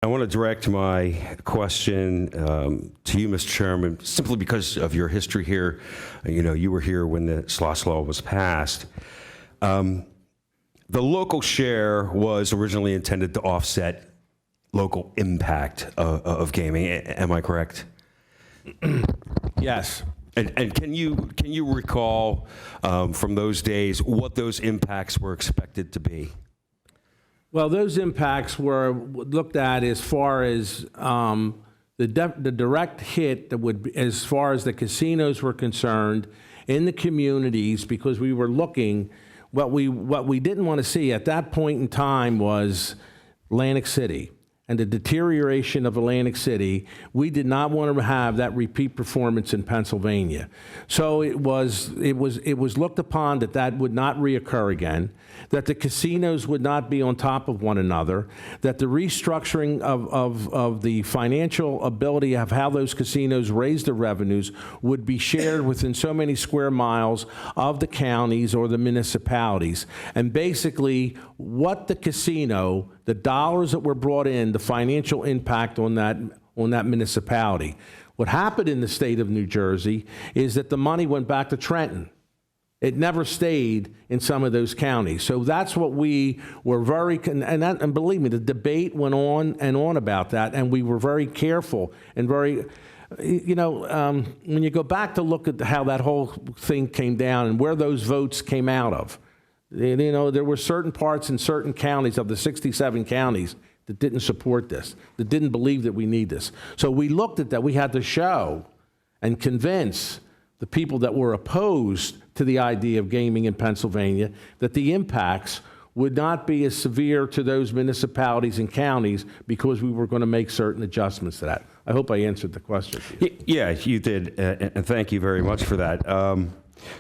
I want to direct my question to you, Mr. Chairman, simply because of your history here. You know, you were here when the SLOSS law was passed. The local share was originally intended to offset local impact of gaming. Am I correct? Yes. And can you recall from those days what those impacts were expected to be? Well, those impacts were looked at as far as the direct hit that would be, as far as the casinos were concerned in the communities, because we were looking, what we didn't want to see at that point in time was Atlantic City and the deterioration of Atlantic City. We did not want to have that repeat performance in Pennsylvania. So it was looked upon that would not reoccur again, that the casinos would not be on top of one another, that the restructuring of the financial ability of how those casinos raise their revenues would be shared within so many square miles of the counties or the municipalities. And basically, what the casino, the dollars that were brought in, the financial impact on that municipality. What happened in the state of New Jersey is that the money went back to Trenton. It never stayed in some of those counties. So that's what we were and believe me, the debate went on and on about that, and we were very careful and very, when you go back to look at how that whole thing came down and where those votes came out of, there were certain parts in certain counties of the 67 counties that didn't support this, that didn't believe that we need this. So we looked at that. We had to show and convince the people that were opposed to the idea of gaming in Pennsylvania that the impacts would not be as severe to those municipalities and counties because we were going to make certain adjustments to that. I hope I answered the question. Yeah, you did, and thank you very much for that.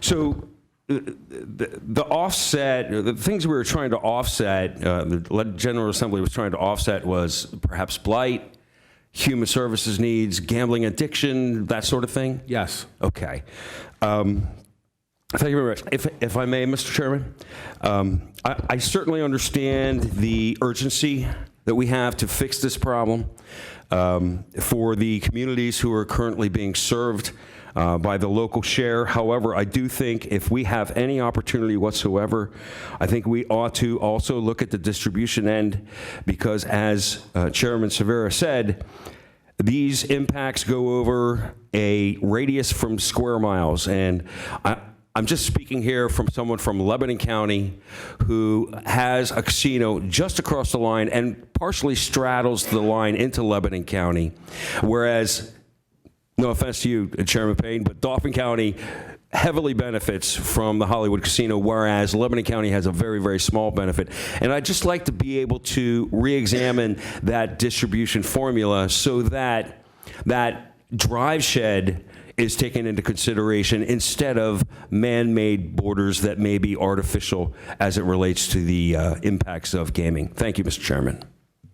So the offset, the things we were trying to offset, the General Assembly was trying to offset was perhaps blight, human services needs, gambling addiction, that sort of thing? Yes. Okay. Thank you very much. If I may, Mr. Chairman, I certainly understand the urgency that we have to fix this problem for the communities who are currently being served by the local share. However, I do think if we have any opportunity whatsoever, I think we ought to also look at the distribution end, because as Chairman Severa said, these impacts go over a radius from square miles. And I'm just speaking here from someone from Lebanon County who has a casino just across the line and partially straddles the line into Lebanon County, whereas, no offense to you, Chairman Payne, but Dauphin County heavily benefits from the Hollywood Casino, whereas Lebanon County has a very, very small benefit. And I'd just like to be able to re-examine that distribution formula so that that drive shed is taken into consideration instead of man-made borders that may be artificial as it relates to the impacts of gaming. Thank you, Mr. Chairman.